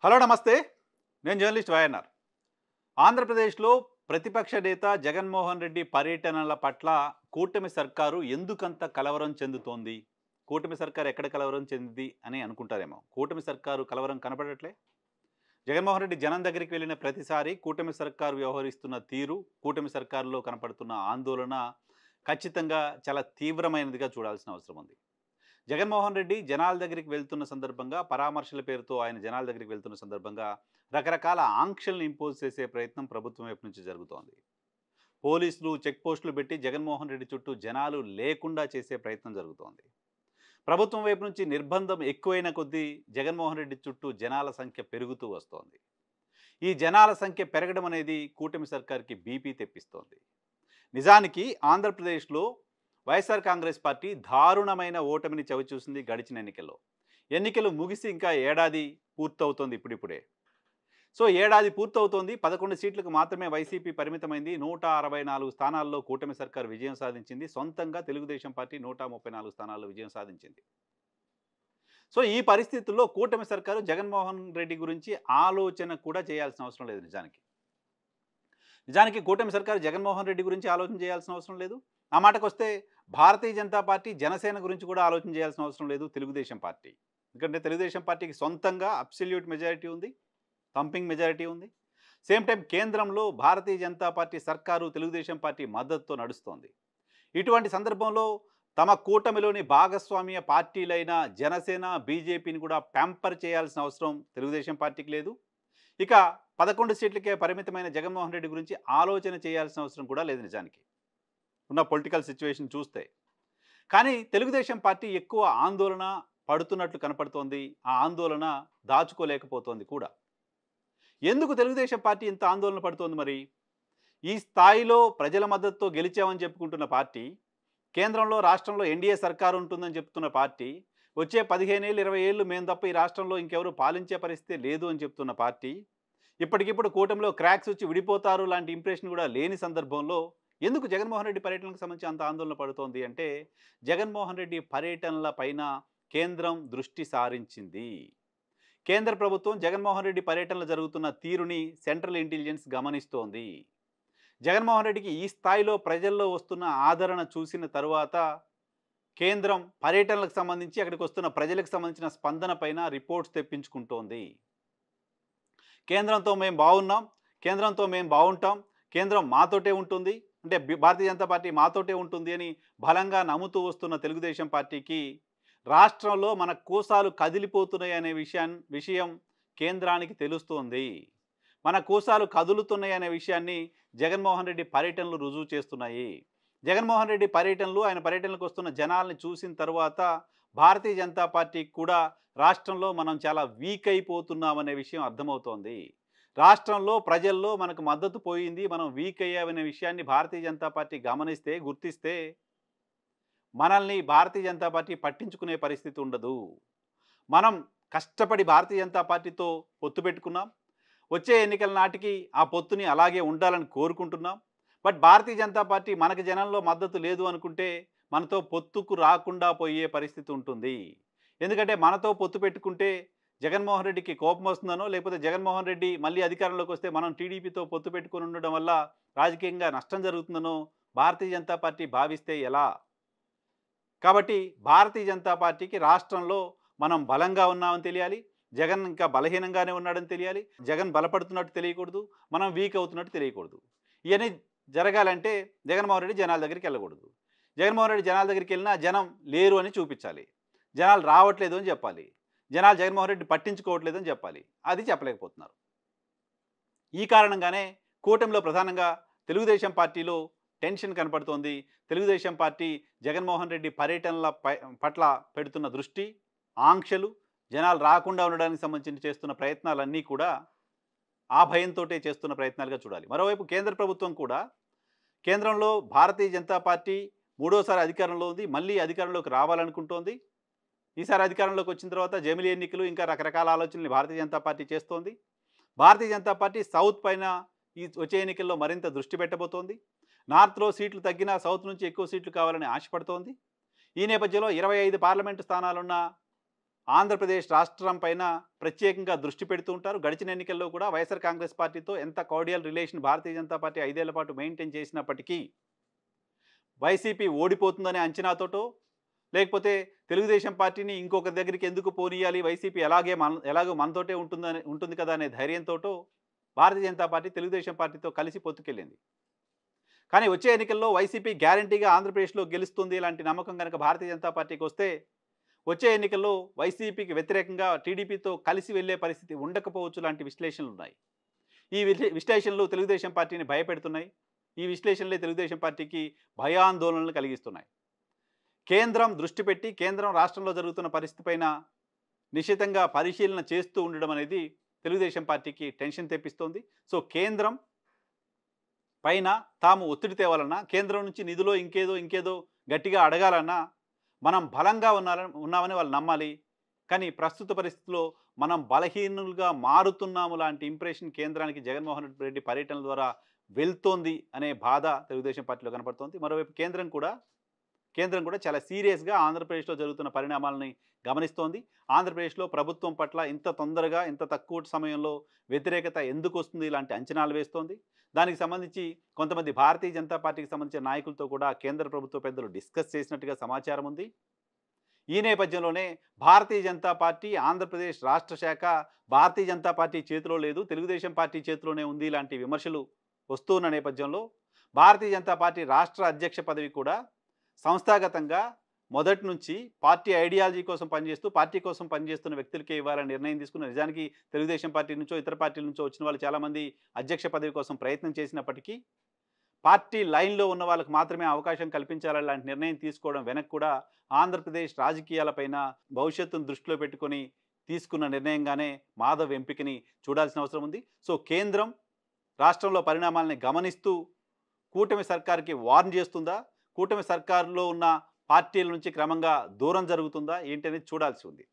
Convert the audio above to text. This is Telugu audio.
హలో నమస్తే. నేను జర్నలిస్ట్ వైఎన్ఆర్. ఆంధ్రప్రదేశ్లో ప్రతిపక్ష నేత జగన్మోహన్ రెడ్డి పర్యటనల పట్ల కూటమి సర్కారు ఎందుకంత కలవరం చెందుతోంది? కూటమి సర్కారు ఎక్కడ కలవరం చెందింది అని అనుకుంటారేమో. కూటమి సర్కారు కలవరం కనపడట్లే. జగన్మోహన్ రెడ్డి జనం దగ్గరికి వెళ్ళిన ప్రతిసారి కూటమి సర్కారు వ్యవహరిస్తున్న తీరు, కూటమి సర్కారులో కనపడుతున్న ఆందోళన ఖచ్చితంగా చాలా తీవ్రమైనదిగా చూడాల్సిన అవసరం ఉంది. జగన్మోహన్ రెడ్డి జనాల దగ్గరికి వెళ్తున్న సందర్భంగా, పరామర్శల పేరుతో ఆయన జనాల దగ్గరికి వెళ్తున్న సందర్భంగా రకరకాల ఆంక్షలను ఇంపోజ్ చేసే ప్రయత్నం ప్రభుత్వం వైపు నుంచి జరుగుతోంది. పోలీసులు చెక్ పోస్టులు పెట్టి జగన్మోహన్ రెడ్డి చుట్టూ జనాలు లేకుండా చేసే ప్రయత్నం జరుగుతోంది. ప్రభుత్వం వైపు నుంచి నిర్బంధం ఎక్కువైన కొద్దీ జగన్మోహన్ రెడ్డి చుట్టూ జనాల సంఖ్య పెరుగుతూ వస్తోంది. ఈ జనాల సంఖ్య పెరగడం అనేది కూటమి సర్కార్కి బీపీ తెప్పిస్తోంది. నిజానికి ఆంధ్రప్రదేశ్లో వైఎస్ఆర్ కాంగ్రెస్ పార్టీ దారుణమైన ఓటమిని చవిచూసింది గడిచిన ఎన్నికల్లో. ఎన్నికలు ముగిసి ఇంకా ఏడాది పూర్తవుతోంది ఇప్పుడిప్పుడే. సో ఏడాది పూర్తవుతోంది. 11 సీట్లకు మాత్రమే వైసీపీ పరిమితమైంది. 164 స్థానాల్లో కూటమి సర్కారు విజయం సాధించింది. సొంతంగా తెలుగుదేశం పార్టీ 134 స్థానాల్లో విజయం సాధించింది. సో ఈ పరిస్థితుల్లో కూటమి సర్కారు జగన్మోహన్ రెడ్డి గురించి ఆలోచన కూడా చేయాల్సిన అవసరం లేదు. నిజానికి కూటమి సర్కారు జగన్మోహన్ రెడ్డి గురించి ఆలోచన చేయాల్సిన అవసరం లేదు. ఆ మాటకొస్తే భారతీయ జనతా పార్టీ, జనసేన గురించి కూడా ఆలోచన చేయాల్సిన అవసరం లేదు తెలుగుదేశం పార్టీ. ఎందుకంటే తెలుగుదేశం పార్టీకి సొంతంగా అబ్సల్యూట్ మెజారిటీ ఉంది, థంపింగ్ మెజారిటీ ఉంది. సేమ్ టైం కేంద్రంలో భారతీయ జనతా పార్టీ సర్కారు తెలుగుదేశం పార్టీ మద్దతుతో నడుస్తోంది. ఇటువంటి సందర్భంలో తమ కూటమిలోని భాగస్వామ్య పార్టీలైన జనసేన, బీజేపీని కూడా ప్యాంపర్ చేయాల్సిన అవసరం తెలుగుదేశం పార్టీకి లేదు. ఇక 11 సీట్లకే పరిమితమైన జగన్మోహన్ రెడ్డి గురించి ఆలోచన చేయాల్సిన అవసరం కూడా లేదు నిజానికి ఉన్న పొలిటికల్ సిచ్యువేషన్ చూస్తే. కానీ తెలుగుదేశం పార్టీ ఎక్కువ ఆందోళన పడుతున్నట్లు కనపడుతోంది. ఆ ఆందోళన దాచుకోలేకపోతోంది కూడా. ఎందుకు తెలుగుదేశం పార్టీ ఇంత ఆందోళన పడుతోంది మరి? ఈ స్థాయిలో ప్రజల మద్దతుతో గెలిచామని చెప్పుకుంటున్న పార్టీ, కేంద్రంలో రాష్ట్రంలో ఎన్డీఏ సర్కారు ఉంటుందని చెప్తున్న పార్టీ, వచ్చే 15 ఏళ్ళు 20 ఏళ్ళు మేము తప్ప ఈ రాష్ట్రంలో ఇంకెవరు పాలించే పరిస్థితి లేదు అని చెప్తున్న పార్టీ, ఇప్పటికిప్పుడు కూటమిలో క్రాక్స్ వచ్చి విడిపోతారు లాంటి ఇంప్రెషన్ కూడా లేని సందర్భంలో ఎందుకు జగన్మోహన్ రెడ్డి పర్యటనకు సంబంధించి అంత ఆందోళన పడుతోంది అంటే, జగన్మోహన్ రెడ్డి పర్యటనల పైన కేంద్రం దృష్టి సారించింది. కేంద్ర ప్రభుత్వం జగన్మోహన్ రెడ్డి పర్యటనలు జరుగుతున్న తీరుని సెంట్రల్ ఇంటెలిజెన్స్ గమనిస్తోంది. జగన్మోహన్ రెడ్డికి ఈ స్థాయిలో ప్రజల్లో వస్తున్న ఆదరణ చూసిన తరువాత కేంద్రం పర్యటనలకు సంబంధించి అక్కడికి వస్తున్న ప్రజలకు సంబంధించిన స్పందన పైన రిపోర్ట్స్ తెప్పించుకుంటోంది. కేంద్రంతో మేము బాగున్నాం, కేంద్రంతో మేము బాగుంటాం, కేంద్రం మాతోటే ఉంటుంది, అంటే భారతీయ జనతా పార్టీ మాతోటే ఉంటుంది అని బలంగా నమ్ముతూ వస్తున్న తెలుగుదేశం పార్టీకి రాష్ట్రంలో మన కూసాలు కదిలిపోతున్నాయి అనే విషయం కేంద్రానికి తెలుస్తోంది. మన కూసాలు కదులుతున్నాయి అనే విషయాన్ని జగన్మోహన్ రెడ్డి పర్యటనలు రుజువు చేస్తున్నాయి. జగన్మోహన్ రెడ్డి పర్యటనలు, ఆయన పర్యటనలకు వస్తున్న జనాల్ని చూసిన తర్వాత భారతీయ జనతా పార్టీకి కూడా రాష్ట్రంలో మనం చాలా వీక్ అయిపోతున్నామనే విషయం అర్థమవుతోంది. రాష్ట్రంలో ప్రజల్లో మనకు మద్దతు పోయింది, మనం వీక్ అయ్యామనే విషయాన్ని భారతీయ జనతా పార్టీ గమనిస్తే, గుర్తిస్తే మనల్ని భారతీయ జనతా పార్టీ పట్టించుకునే పరిస్థితి ఉండదు. మనం కష్టపడి భారతీయ జనతా పార్టీతో పొత్తు పెట్టుకున్నాం. వచ్చే ఎన్నికల నాటికి ఆ పొత్తుని అలాగే ఉండాలని కోరుకుంటున్నాం. బట్ భారతీయ జనతా పార్టీ మనకి జనంలో మద్దతు లేదు అనుకుంటే మనతో పొత్తుకు రాకుండా పోయే పరిస్థితి ఉంటుంది. ఎందుకంటే మనతో పొత్తు పెట్టుకుంటే జగన్మోహన్ రెడ్డికి కోపం వస్తుందనో, లేకపోతే జగన్మోహన్ రెడ్డి మళ్ళీ అధికారంలోకి వస్తే మనం టీడీపీతో పొత్తు పెట్టుకుని ఉండడం వల్ల రాజకీయంగా నష్టం జరుగుతుందనో భారతీయ జనతా పార్టీ భావిస్తే ఎలా? కాబట్టి భారతీయ జనతా పార్టీకి రాష్ట్రంలో మనం బలంగా ఉన్నామని తెలియాలి, జగన్ ఇంకా బలహీనంగానే ఉన్నాడని తెలియాలి, జగన్ బలపడుతున్నట్టు తెలియకూడదు, మనం వీక్ అవుతున్నట్టు తెలియకూడదు. ఇవన్నీ జరగాలంటే జగన్మోహన్ రెడ్డి జనాల దగ్గరికి వెళ్ళకూడదు. జగన్మోహన్ రెడ్డి జనాల దగ్గరికి వెళ్ళినా జనం లేరు అని చూపించాలి, జనాలు రావట్లేదు అని చెప్పాలి, జనాలు జగన్మోహన్ రెడ్డి పట్టించుకోవట్లేదు అని చెప్పాలి. అది చెప్పలేకపోతున్నారు. ఈ కారణంగానే కూటమిలో ప్రధానంగా తెలుగుదేశం పార్టీలో టెన్షన్ కనపడుతోంది. తెలుగుదేశం పార్టీ జగన్మోహన్ రెడ్డి పర్యటనల పట్ల పెడుతున్న దృష్టి, ఆంక్షలు, జనాలు రాకుండా ఉండడానికి సంబంధించి చేస్తున్న ప్రయత్నాలన్నీ కూడా ఆ భయంతో చేస్తున్న ప్రయత్నాలుగా చూడాలి. మరోవైపు కేంద్ర ప్రభుత్వం కూడా, కేంద్రంలో భారతీయ జనతా పార్టీ మూడోసారి అధికారంలో ఉంది, మళ్ళీ అధికారంలోకి రావాలనుకుంటోంది. ఈసారి అధికారంలోకి వచ్చిన తర్వాత జమిలీ ఎన్నికలు, ఇంకా రకరకాల ఆలోచనలు భారతీయ జనతా పార్టీ చేస్తోంది. భారతీయ జనతా పార్టీ సౌత్ పైన ఈ వచ్చే ఎన్నికల్లో మరింత దృష్టి పెట్టబోతోంది. నార్త్లో సీట్లు తగ్గినా సౌత్ నుంచి ఎక్కువ సీట్లు కావాలని ఆశపడుతోంది. ఈ నేపథ్యంలో 25 పార్లమెంటు స్థానాలున్న ఆంధ్రప్రదేశ్ రాష్ట్రం పైన ప్రత్యేకంగా దృష్టి పెడుతూ ఉంటారు. గడిచిన ఎన్నికల్లో కూడా వైఎస్ఆర్ కాంగ్రెస్ పార్టీతో ఎంత cordial relation Bharatiya Janata party 5 ఏళ్ల పాటు మెయింటైన్ చేసినప్పటికీ వైసీపీ ఓడిపోతుందనే అంచనాతోటో, లేకపోతే తెలుగుదేశం పార్టీని ఇంకొక దగ్గరికి ఎందుకు పోనీయాలి, వైసీపీ ఎలాగో మనతోటే ఉంటుంది కదా అనే ధైర్యంతోటో భారతీయ జనతా పార్టీ తెలుగుదేశం పార్టీతో కలిసి పొత్తుకెళ్ళింది. కానీ వచ్చే ఎన్నికల్లో వైసీపీ గ్యారంటీగా ఆంధ్రప్రదేశ్లో గెలుస్తుంది ఇలాంటి నమ్మకం కనుక భారతీయ జనతా పార్టీకి వస్తే, వచ్చే ఎన్నికల్లో వైసీపీకి వ్యతిరేకంగా టీడీపీతో కలిసి వెళ్ళే పరిస్థితి ఉండకపోవచ్చు లాంటి విశ్లేషణలు ఉన్నాయి. ఈ విశ్లేషణలు తెలుగుదేశం పార్టీని భయపెడుతున్నాయి. ఈ విశ్లేషణలే తెలుగుదేశం పార్టీకి భయాందోళనలు కలిగిస్తున్నాయి. కేంద్రం దృష్టి పెట్టి కేంద్రం రాష్ట్రంలో జరుగుతున్న పరిస్థితి పైన నిశితంగా పరిశీలన చేస్తూ ఉండడం అనేది తెలుగుదేశం పార్టీకి టెన్షన్ తెప్పిస్తోంది. సో కేంద్రం పైన తాము ఒత్తిడి తేవాలన్నా, కేంద్రం నుంచి నిధులో ఇంకేదో గట్టిగా అడగాలన్నా మనం బలంగా ఉన్నామని వాళ్ళు నమ్మాలి. కానీ ప్రస్తుత పరిస్థితుల్లో మనం బలహీనులుగా మారుతున్నాము లాంటి ఇంప్రెషన్ కేంద్రానికి జగన్మోహన్ రెడ్డి పర్యటన ద్వారా వెళ్తోంది అనే బాధ తెలుగుదేశం పార్టీలో కనపడుతోంది. మరోవైపు కేంద్రం కూడా చాలా సీరియస్గా ఆంధ్రప్రదేశ్లో జరుగుతున్న పరిణామాలని గమనిస్తోంది. ఆంధ్రప్రదేశ్లో ప్రభుత్వం పట్ల ఇంత తొందరగా ఇంత తక్కువ సమయంలో వ్యతిరేకత ఎందుకు వస్తుంది ఇలాంటి అంచనాలు వేస్తోంది. దానికి సంబంధించి కొంతమంది భారతీయ జనతా పార్టీకి సంబంధించిన నాయకులతో కూడా కేంద్ర ప్రభుత్వ పెద్దలు డిస్కస్ చేసినట్టుగా సమాచారం ఉంది. ఈ నేపథ్యంలోనే భారతీయ జనతా పార్టీ ఆంధ్రప్రదేశ్ రాష్ట్ర శాఖ భారతీయ జనతా పార్టీ చేతిలో లేదు, తెలుగుదేశం పార్టీ చేతిలోనే ఉంది ఇలాంటి విమర్శలు వస్తున్న నేపథ్యంలో భారతీయ జనతా పార్టీ రాష్ట్ర అధ్యక్ష పదవి కూడా సంస్థాగతంగా మొదటి నుంచి పార్టీ ఐడియాలజీ కోసం పనిచేస్తూ పార్టీ కోసం పనిచేస్తున్న వ్యక్తులకే ఇవ్వాలని నిర్ణయం తీసుకున్న. నిజానికి తెలుగుదేశం పార్టీ నుంచో ఇతర పార్టీల నుంచో వచ్చిన వాళ్ళు చాలామంది అధ్యక్ష పదవి కోసం ప్రయత్నం చేసినప్పటికీ పార్టీ లైన్లో ఉన్న వాళ్ళకి మాత్రమే అవకాశం కల్పించాలని లాంటి నిర్ణయం తీసుకోవడం వెనక్కి కూడా ఆంధ్రప్రదేశ్ రాజకీయాలపైన భవిష్యత్తును దృష్టిలో పెట్టుకొని తీసుకున్న నిర్ణయంగానే మాధవ్ ఎంపికని చూడాల్సిన అవసరం ఉంది. సో కేంద్రం రాష్ట్రంలో పరిణామాలని గమనిస్తూ కూటమి సర్కార్కి వార్న్ చేస్తుందా, కూటమి సర్కారులో ఉన్న పార్టీల నుంచి క్రమంగా దూరం జరుగుతుందా ఏంటనేది చూడాల్సి ఉంది.